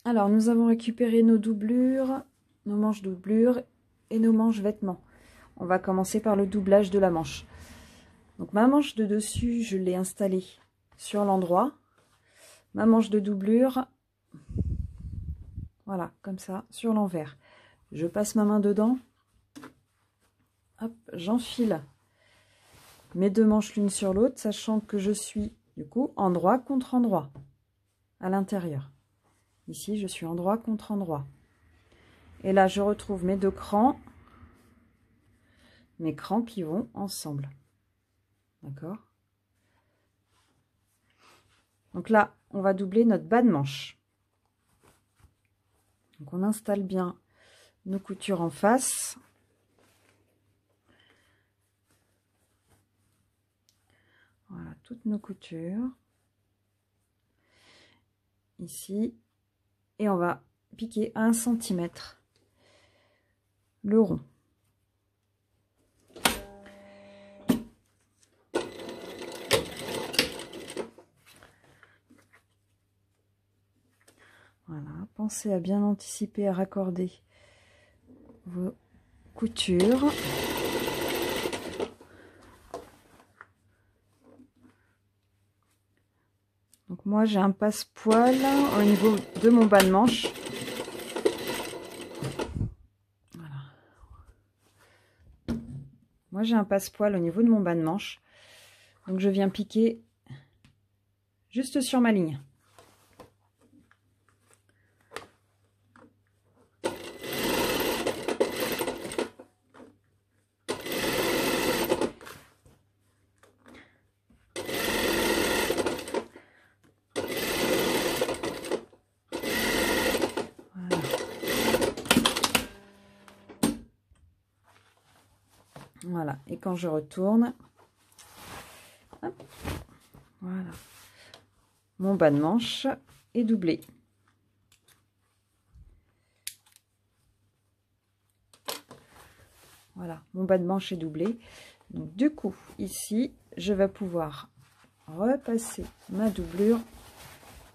Alors, nous avons récupéré nos doublures, nos manches doublures et nos manches vêtements. On va commencer par le doublage de la manche. Donc, ma manche de dessus, je l'ai installée sur l'endroit. Ma manche de doublure, voilà, comme ça, sur l'envers. Je passe ma main dedans. Hop, j'enfile mes deux manches l'une sur l'autre, sachant que je suis, du coup, endroit contre endroit, à l'intérieur. Ici, je suis endroit contre endroit. Et là, je retrouve mes deux crans, mes crans qui vont ensemble. D'accord? Donc là, on va doubler notre bas de manche. Donc on installe bien nos coutures en face. Voilà, toutes nos coutures. Ici. Et on va piquer à 1 cm le rond. Voilà, pensez à bien anticiper, à raccorder vos coutures. Donc moi j'ai un passepoil au niveau de mon bas de manche. Voilà. Moi j'ai un passepoil au niveau de mon bas de manche. Donc je viens piquer juste sur ma ligne. Voilà, et quand je retourne, hop, voilà, mon bas de manche est doublé. Voilà, mon bas de manche est doublé. Donc du coup, ici, je vais pouvoir repasser ma doublure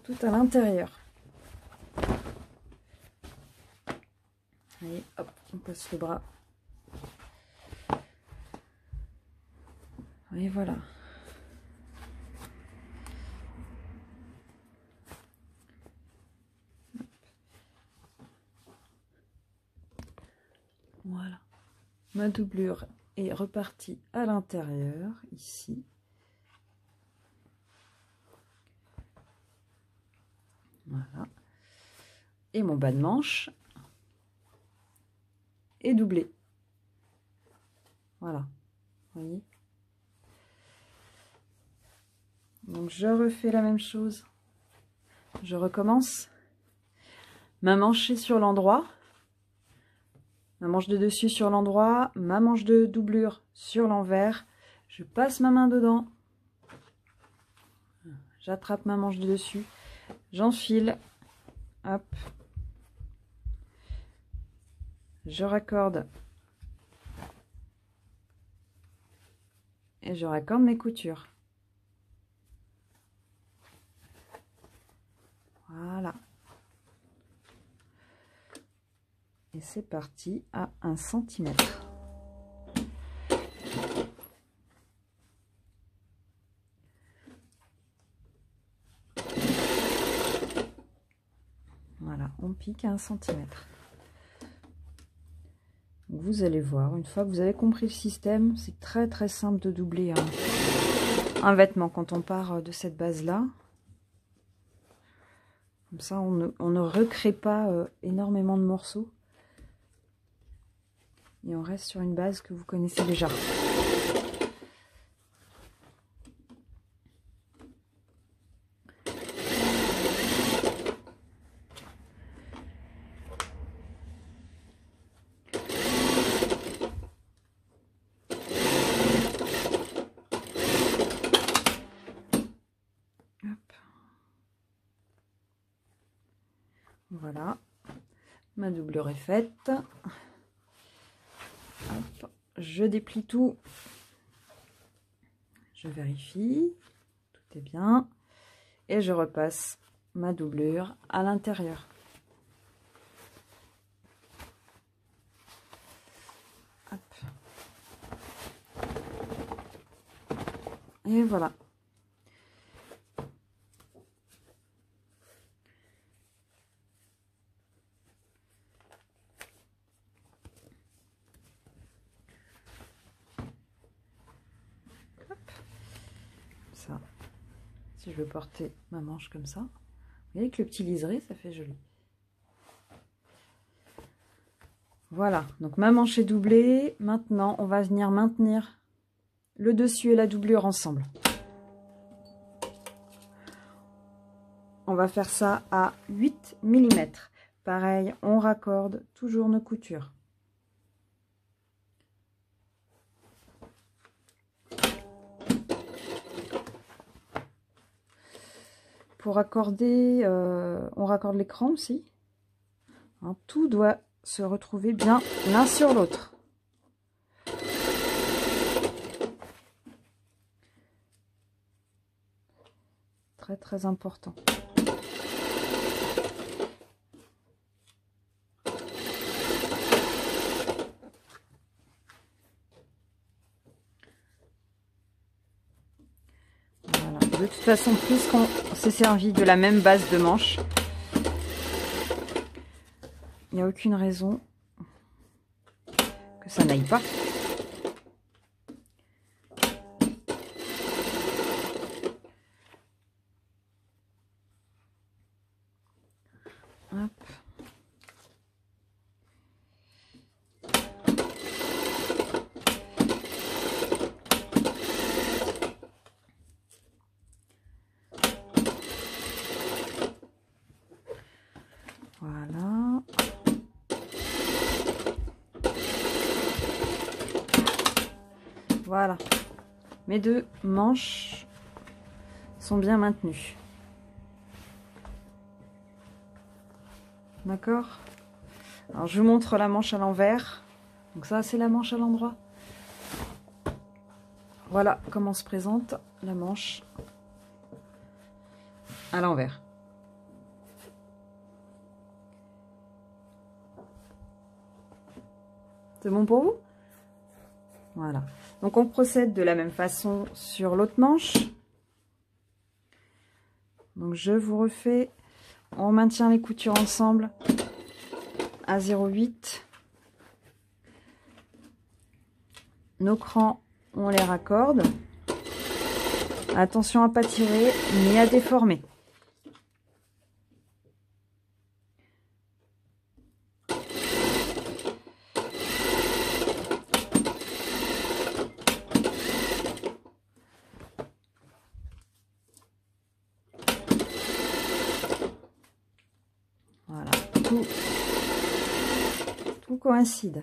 tout à l'intérieur. Allez, hop, on passe le bras. Et voilà. Voilà. Ma doublure est repartie à l'intérieur, ici. Voilà. Et mon bas de manche est doublé. Voilà. Vous voyez? Donc je refais la même chose. Je recommence. Ma manche est sur l'endroit. Ma manche de dessus sur l'endroit. Ma manche de doublure sur l'envers. Je passe ma main dedans. J'attrape ma manche de dessus. J'enfile. Hop. Je raccorde. Et je raccorde mes coutures. Voilà. Et c'est parti à 1 cm. Voilà, on pique à 1 cm. Vous allez voir, une fois que vous avez compris le système, c'est très simple de doubler un vêtement quand on part de cette base-là. Comme ça, on ne recrée pas énormément de morceaux. Et on reste sur une base que vous connaissez déjà. Hop. Voilà, ma doublure est faite. Hop. Je déplie tout. Je vérifie, tout est bien. Et je repasse ma doublure à l'intérieur. Et voilà. Ça. Si je veux porter ma manche comme ça. Vous voyez que le petit liseré, ça fait joli. Voilà, donc ma manche est doublée. Maintenant, on va venir maintenir le dessus et la doublure ensemble. On va faire ça à 8 mm. Pareil, on raccorde toujours nos coutures. Pour raccorder, on raccorde l'écran aussi. Hein, tout doit se retrouver bien l'un sur l'autre. Très très important. Voilà. De toute façon, puisqu'on s'est servi de la même base de manche, il n'y a aucune raison que ça n'aille pas. Hop. Voilà. Voilà. Mes deux manches sont bien maintenues. D'accord? Alors je vous montre la manche à l'envers. Donc ça c'est la manche à l'endroit. Voilà comment se présente la manche à l'envers. C'est bon pour vous? Voilà. Donc on procède de la même façon sur l'autre manche. Donc je vous refais. On maintient les coutures ensemble à 0,8. Nos crans, on les raccorde. Attention à ne pas tirer ni à déformer. Voilà, tout coïncide.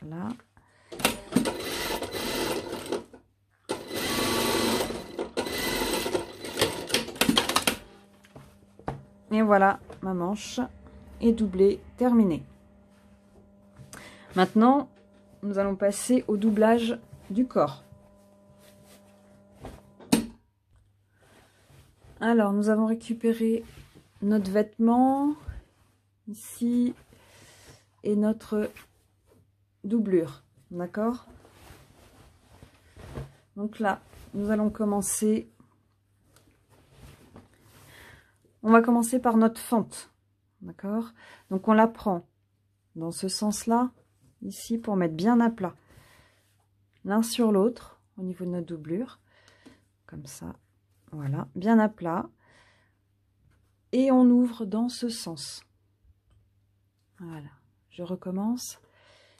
Voilà. Et voilà, ma manche est doublée, terminée. Maintenant, nous allons passer au doublage du corps. Alors, nous avons récupéré notre vêtement ici et notre doublure, d'accord? Donc là, nous allons commencer. On va commencer par notre fente, d'accord? Donc on la prend dans ce sens-là, ici, pour mettre bien à plat, l'un sur l'autre, au niveau de notre doublure, comme ça, voilà, bien à plat. Et on ouvre dans ce sens. Voilà, je recommence.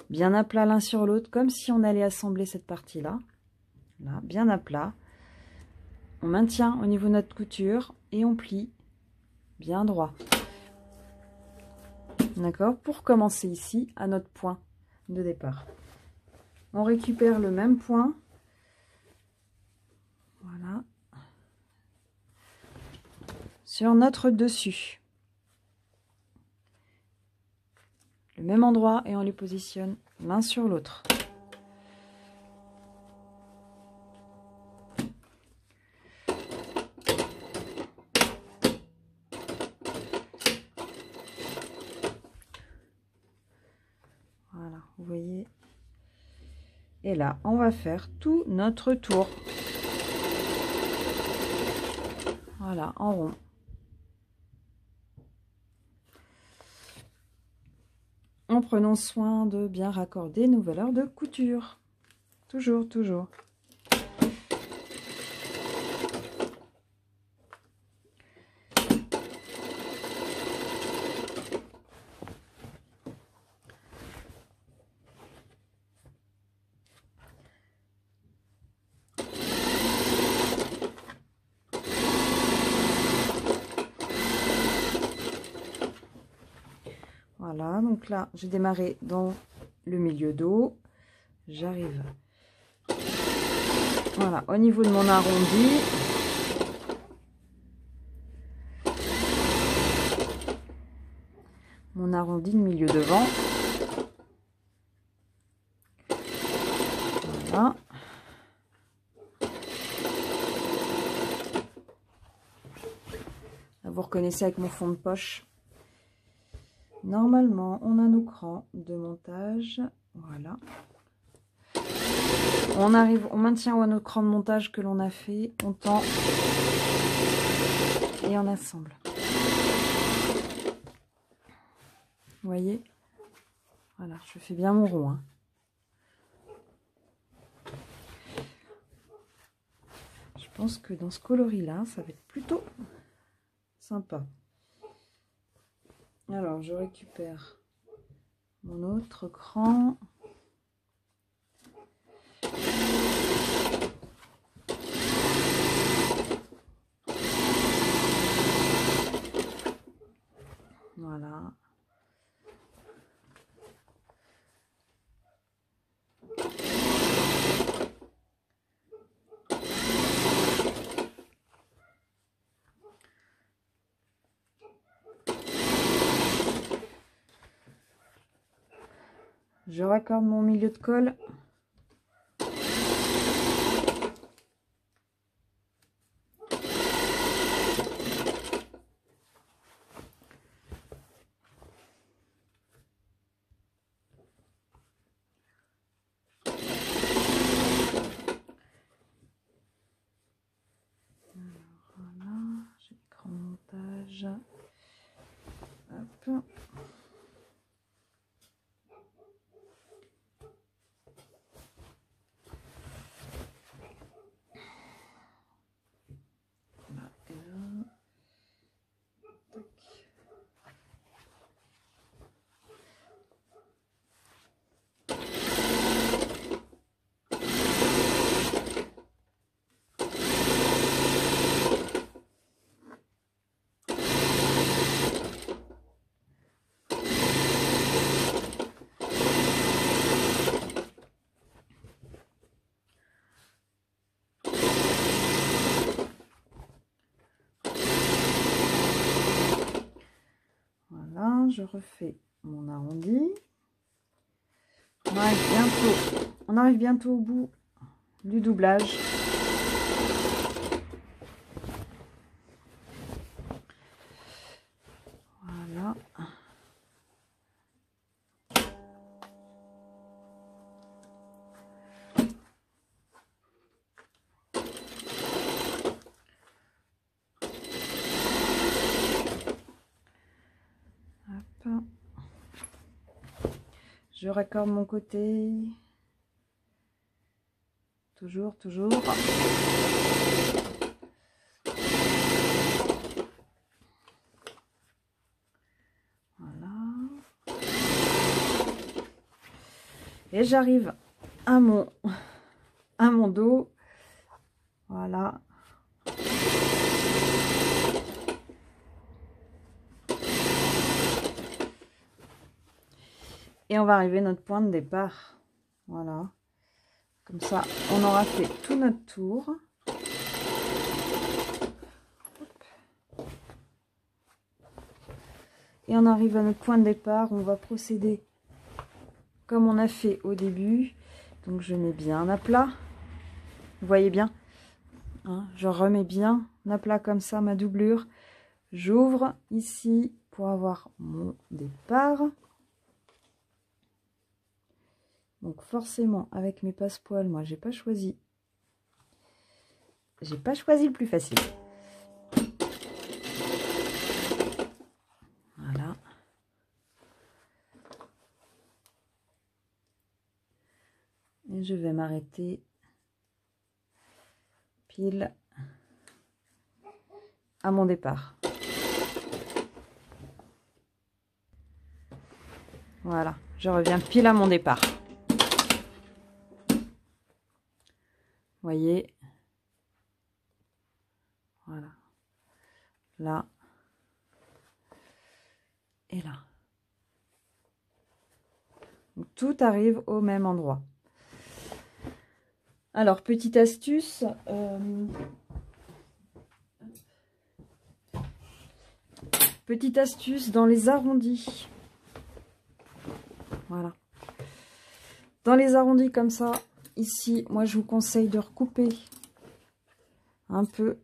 Bien à plat l'un sur l'autre, comme si on allait assembler cette partie-là. Là, bien à plat. On maintient au niveau de notre couture et on plie bien droit. D'accord? Pour commencer ici, à notre point de départ. On récupère le même point. Voilà. Sur notre dessus. Le même endroit et on les positionne l'un sur l'autre. Et là, on va faire tout notre tour. Voilà, en rond. En prenant soin de bien raccorder nos valeurs de couture. Toujours, toujours. Voilà, donc là, j'ai démarré dans le milieu dos. J'arrive. Voilà, au niveau de mon arrondi. Mon arrondi de milieu devant. Voilà. Là, vous reconnaissez avec mon fond de poche. Normalement, on a nos crans de montage. Voilà. On arrive, on maintient notre cran de montage que l'on a fait. On tend et on assemble. Vous voyez? Voilà, je fais bien mon rond. Hein. Je pense que dans ce coloris-là, ça va être plutôt sympa. Alors, je récupère mon autre cran. Voilà. Je raccorde mon milieu de colle. Voilà, j'ai le grand montage. Hop. Je refais mon arrondi. On arrive bientôt au bout du doublage. Voilà. Je raccorde mon côté. Toujours, toujours. Voilà. Et j'arrive à mon dos. Voilà. Et on va arriver à notre point de départ. Voilà. Comme ça, on aura fait tout notre tour. Et on arrive à notre point de départ. On va procéder comme on a fait au début. Donc je mets bien à plat. Vous voyez bien, hein, je remets bien à plat comme ça ma doublure. J'ouvre ici pour avoir mon départ. Donc forcément, avec mes passepoils, moi, j'ai pas choisi le plus facile. Voilà. Et je vais m'arrêter pile à mon départ. Voilà, je reviens pile à mon départ. Voyez, voilà, là et là. Donc, tout arrive au même endroit. Alors, petite astuce, dans les arrondis. Voilà. Dans les arrondis comme ça, ici, moi je vous conseille de recouper un peu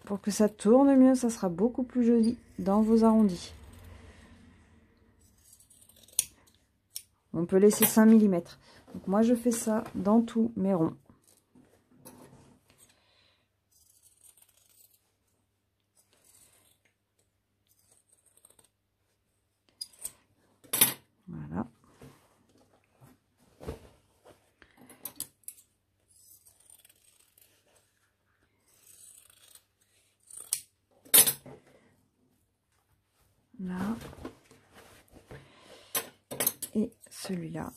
pour que ça tourne mieux. Ça sera beaucoup plus joli dans vos arrondis. On peut laisser 5 mm. Donc moi je fais ça dans tous mes ronds. Voilà. Là. Et celui-là.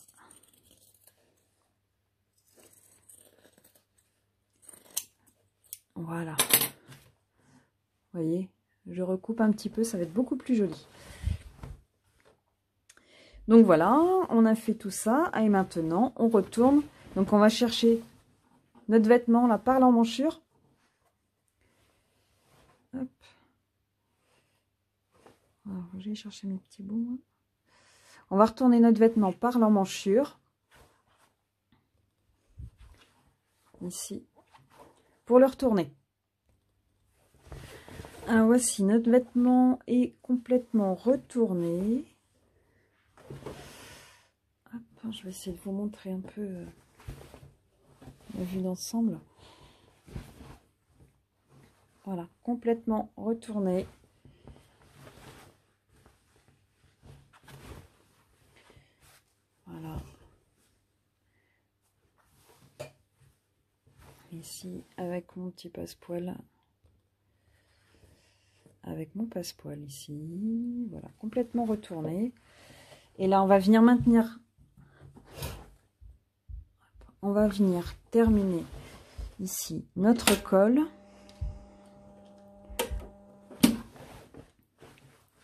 Voilà. Vous voyez, je recoupe un petit peu, ça va être beaucoup plus joli. Donc voilà, on a fait tout ça. Et maintenant, on retourne. Donc on va chercher notre vêtement là par l'emmanchure. Hop. Alors, je vais chercher mes petits bouts. On va retourner notre vêtement par l'emmanchure. Ici. Pour le retourner. Alors voici, notre vêtement est complètement retourné. Hop, je vais essayer de vous montrer un peu la vue d'ensemble. Voilà, complètement retourné. Voilà. Ici, avec mon petit passepoil. Avec mon passepoil ici. Voilà, complètement retourné. Et là, on va venir maintenir. On va venir terminer ici notre col.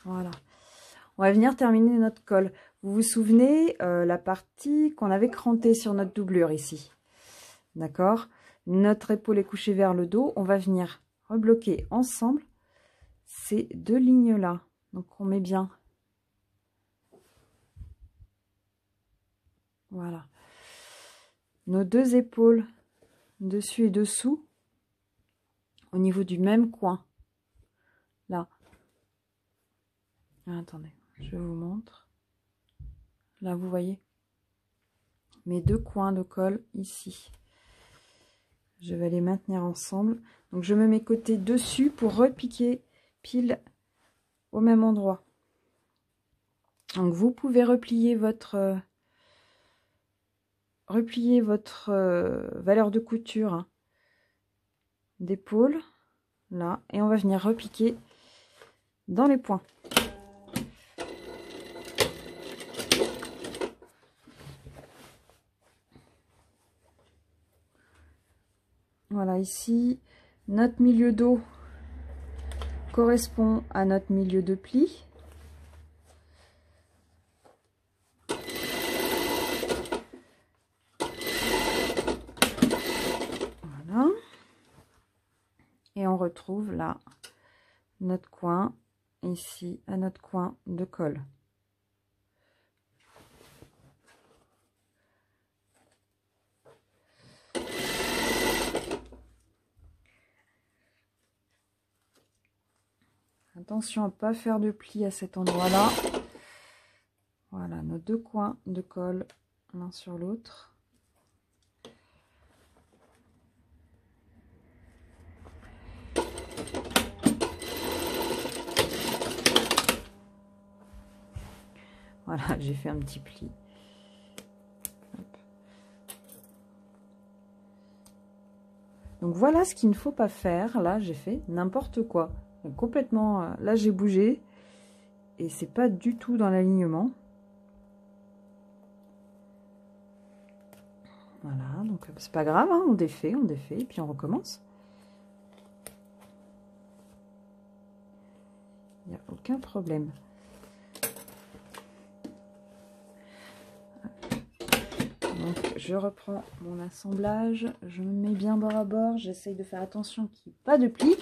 Voilà. On va venir terminer notre col. Vous vous souvenez la partie qu'on avait crantée sur notre doublure ici. D'accord? Notre épaule est couchée vers le dos. On va venir rebloquer ensemble ces deux lignes-là. Donc, on met bien. Voilà. Nos deux épaules, dessus et dessous, au niveau du même coin. Là. Ah, attendez, je vous montre. Là, vous voyez mes deux coins de col ici. Je vais les maintenir ensemble. Donc, je me mets côté dessus pour repiquer pile au même endroit. Donc, vous pouvez replier votre valeur de couture hein, d'épaule. Là. Et on va venir repiquer dans les points. Voilà, ici, notre milieu dos correspond à notre milieu de pli. Voilà. Et on retrouve là notre coin, ici, à notre coin de col. Attention à ne pas faire de pli à cet endroit-là. Voilà, nos deux coins de col. l'un sur l'autre. Voilà, j'ai fait un petit pli. Hop. Donc voilà ce qu'il ne faut pas faire. Là, j'ai fait n'importe quoi. Donc, complètement, là, j'ai bougé. Et c'est pas du tout dans l'alignement. Voilà, donc c'est pas grave, hein, on défait, et puis on recommence. Il n'y a aucun problème. Donc je reprends mon assemblage, je me mets bien bord à bord, j'essaye de faire attention qu'il n'y ait pas de plis.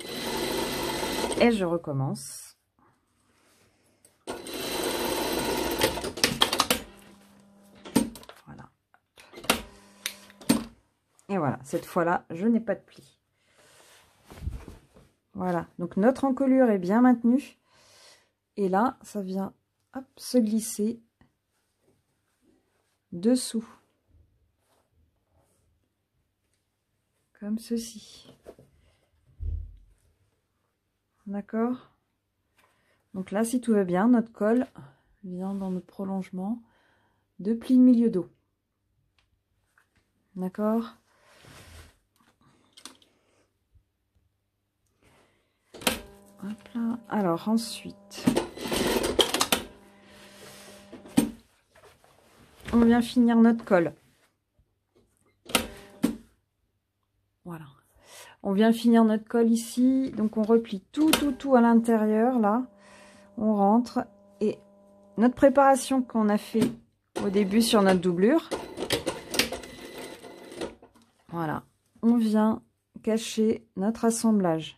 Et je recommence. Voilà. Et voilà, cette fois-là, je n'ai pas de plis. Voilà, donc notre encolure est bien maintenue. Et là, ça vient hop, se glisser dessous. Comme ceci. D'accord? Donc là, si tout va bien, notre col vient dans notre prolongement de pli de milieu dos. D'accord? Hop là. Alors ensuite, on vient finir notre col. Voilà. On vient finir notre col ici. Donc on replie tout à l'intérieur là. On rentre et notre préparation qu'on a fait au début sur notre doublure. Voilà. On vient cacher notre assemblage.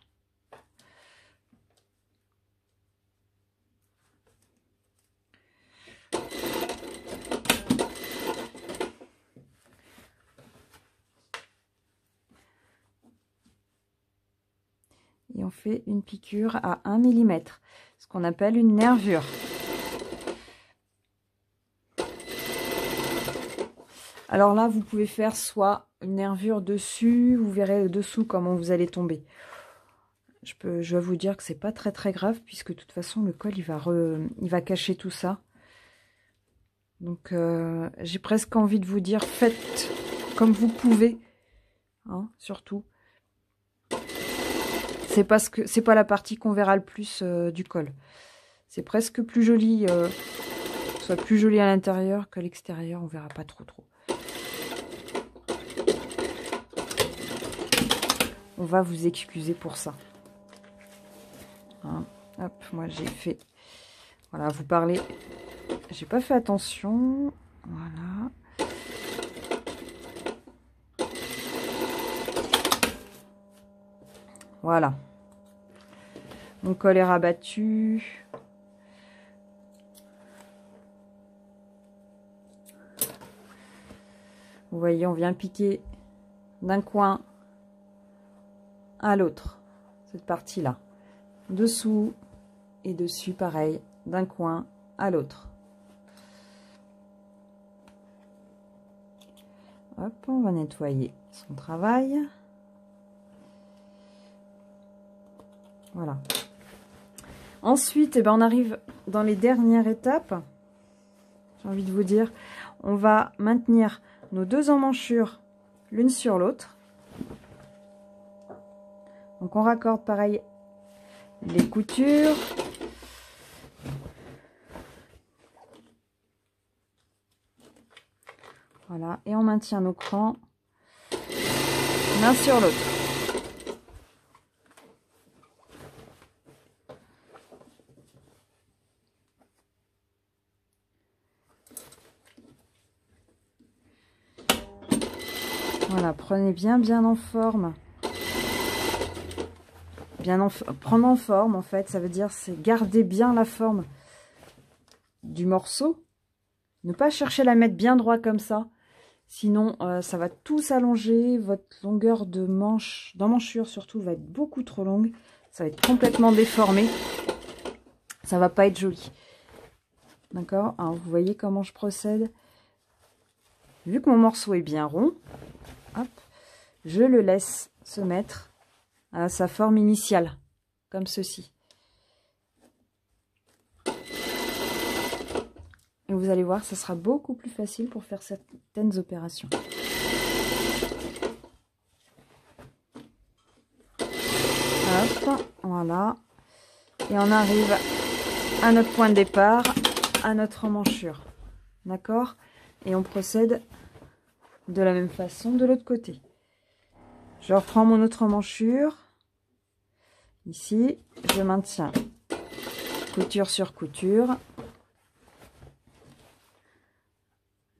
Et on fait une piqûre à 1 mm, ce qu'on appelle une nervure. Alors là, vous pouvez faire soit une nervure dessus, vous verrez dessous comment vous allez tomber. Je vais vous dire que c'est pas très grave, puisque de toute façon, le col, il va cacher tout ça. Donc, j'ai presque envie de vous dire, faites comme vous pouvez, hein, surtout. C'est pas la partie qu'on verra le plus du col. C'est presque plus joli, soit plus joli à l'intérieur qu'à l'extérieur. On verra pas trop. On va vous excuser pour ça. Hein, hop, moi j'ai fait. Voilà, vous parlez. J'ai pas fait attention. Voilà. Voilà. Mon col est rabattu. Vous voyez, on vient piquer d'un coin à l'autre. Cette partie-là. Dessous et dessus, pareil, d'un coin à l'autre. Hop, on va nettoyer son travail. Voilà. Ensuite, eh ben, on arrive dans les dernières étapes. J'ai envie de vous dire, on va maintenir nos deux emmanchures l'une sur l'autre. Donc on raccorde pareil les coutures. Voilà, et on maintient nos crans l'un sur l'autre. Voilà, prenez bien en forme. Prendre en forme, en fait, ça veut dire c'est garder bien la forme du morceau. Ne pas chercher à la mettre bien droit comme ça. Sinon, ça va tout s'allonger. Votre longueur de d'emmanchure surtout va être beaucoup trop longue. Ça va être complètement déformé. Ça va pas être joli. D'accord? Alors, vous voyez comment je procède? Vu que mon morceau est bien rond, hop, je le laisse se mettre à sa forme initiale, comme ceci. Et vous allez voir, ça sera beaucoup plus facile pour faire certaines opérations. Hop, voilà. Et on arrive à notre point de départ, à notre emmanchure. D'accord? Et on procède de la même façon de l'autre côté. Je reprends mon autre emmanchure. Ici, je maintiens couture sur couture.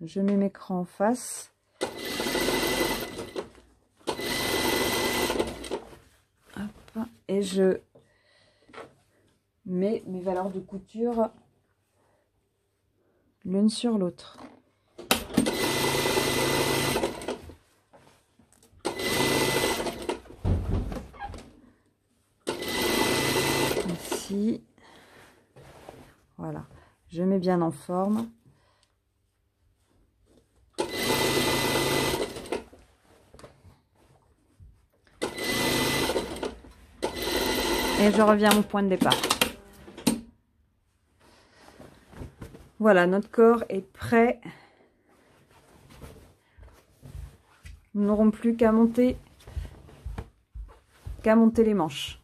Je mets mes crans en face. Hop, et je mets mes valeurs de couture l'une sur l'autre. Ici, voilà, je mets bien en forme. Et je reviens à mon point de départ. Voilà, notre corps est prêt. Nous n'aurons plus qu'à monter les manches.